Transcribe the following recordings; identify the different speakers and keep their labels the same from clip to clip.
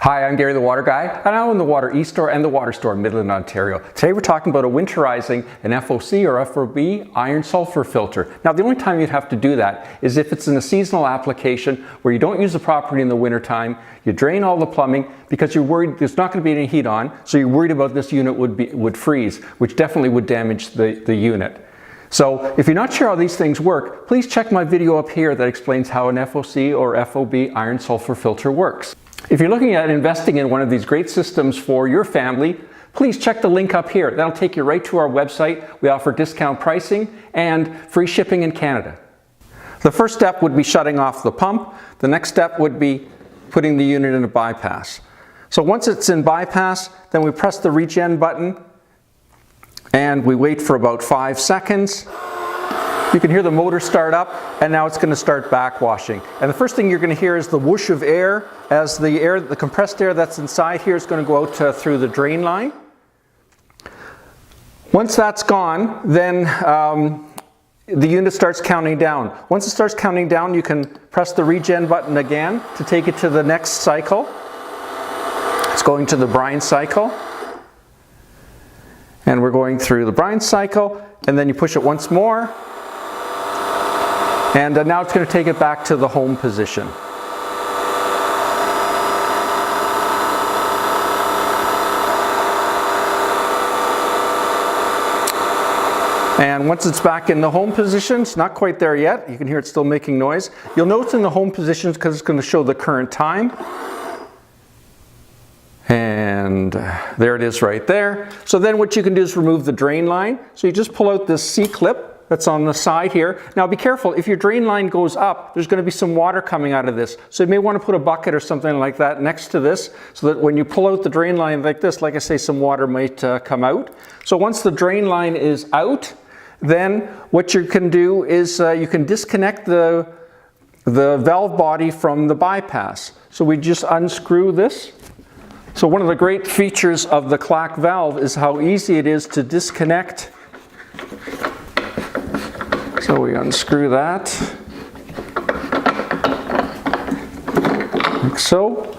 Speaker 1: Hi, I'm Gary the Water Guy, and I own the Water eStore and the Water Store in Midland, Ontario. Today we're talking about a winterizing an FOC or FOB Iron Sulphur filter. Now the only time you'd have to do that is if it's in a seasonal application where you don't use the property in the wintertime, you drain all the plumbing because you're worried there's not going to be any heat on, so you're worried about this unit would freeze, which definitely would damage the unit. So if you're not sure how these things work, please check my video up here that explains how an FOC or FOB Iron Sulphur filter works. If you're looking at investing in one of these great systems for your family, please check the link up here. That'll take you right to our website. We offer discount pricing and free shipping in Canada. The first step would be shutting off the pump. The next step would be putting the unit in a bypass. So once it's in bypass, then we press the regen button and we wait for about 5 seconds. You can hear the motor start up, and now it's going to start backwashing. And the first thing you're going to hear is the whoosh of air as the compressed air that's inside here is going to go out through the drain line. Once that's gone, then the unit starts counting down. Once it starts counting down, you can press the regen button again to take it to the next cycle. It's going to the brine cycle. And we're going through the brine cycle, and then you push it once more. And now it's going to take it back to the home position. And once it's back in the home position, it's not quite there yet. You can hear it still making noise. You'll notice in the home position because it's going to show the current time. And there it is right there. So then what you can do is remove the drain line. So you just pull out this C-clip that's on the side here. Now be careful, if your drain line goes up, there's going to be some water coming out of this. So you may want to put a bucket or something like that next to this so that when you pull out the drain line like this, like I say, some water might come out. So once the drain line is out, then what you can do is you can disconnect the valve body from the bypass. So we just unscrew this. So one of the great features of the clack valve is how easy it is to disconnect. So we unscrew that, like so.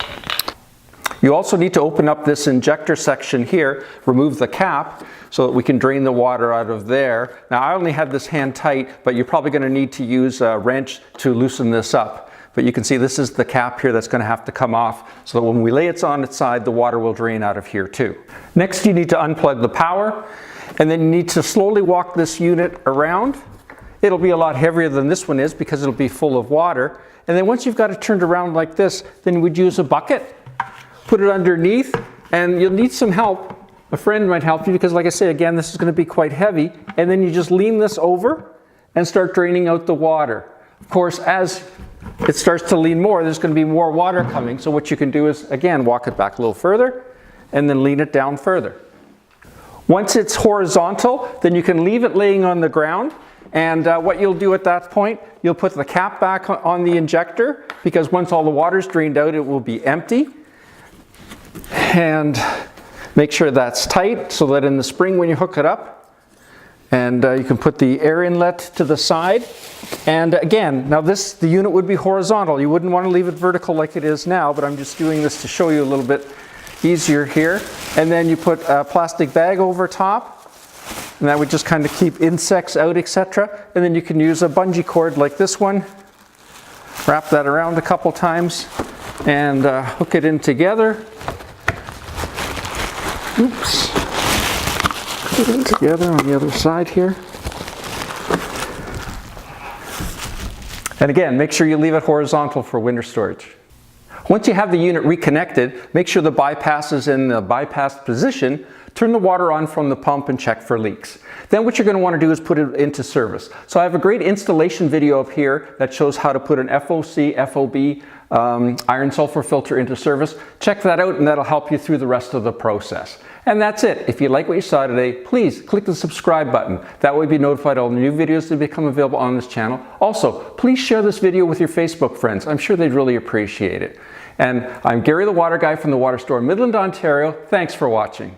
Speaker 1: You also need to open up this injector section here, remove the cap, so that we can drain the water out of there. Now I only had this hand tight, but you're probably going to need to use a wrench to loosen this up. But you can see this is the cap here that's going to have to come off, so that when we lay it on its side, the water will drain out of here too. Next you need to unplug the power, and then you need to slowly walk this unit around. It'll be a lot heavier than this one is because it'll be full of water. And then once you've got it turned around like this, then we'd use a bucket, put it underneath, and you'll need some help. A friend might help you because, like I say, again, this is going to be quite heavy. And then you just lean this over and start draining out the water. Of course, as it starts to lean more, there's going to be more water coming. So what you can do is, again, walk it back a little further and then lean it down further. Once it's horizontal, then you can leave it laying on the ground. And what you'll do at that point, you'll put the cap back on the injector because once all the water's drained out, it will be empty. And make sure that's tight so that in the spring when you hook it up, and you can put the air inlet to the side. And again, now the unit would be horizontal. You wouldn't want to leave it vertical like it is now, but I'm just doing this to show you a little bit easier here. And then you put a plastic bag over top. And that would just kind of keep insects out, etc. And then you can use a bungee cord like this one. Wrap that around a couple times and hook it in together. Oops. Put it in together on the other side here. And again, make sure you leave it horizontal for winter storage. Once you have the unit reconnected, make sure the bypass is in the bypassed position. Turn the water on from the pump and check for leaks. Then what you're going to want to do is put it into service. So I have a great installation video up here that shows how to put an FOC FOB Iron Sulphur filter into service. Check that out and that'll help you through the rest of the process. And that's it. If you like what you saw today, please click the subscribe button. That way you'll be notified of all the new videos that become available on this channel. Also, please share this video with your Facebook friends. I'm sure they'd really appreciate it. And I'm Gary the Water Guy from the Water Store in Midland, Ontario. Thanks for watching.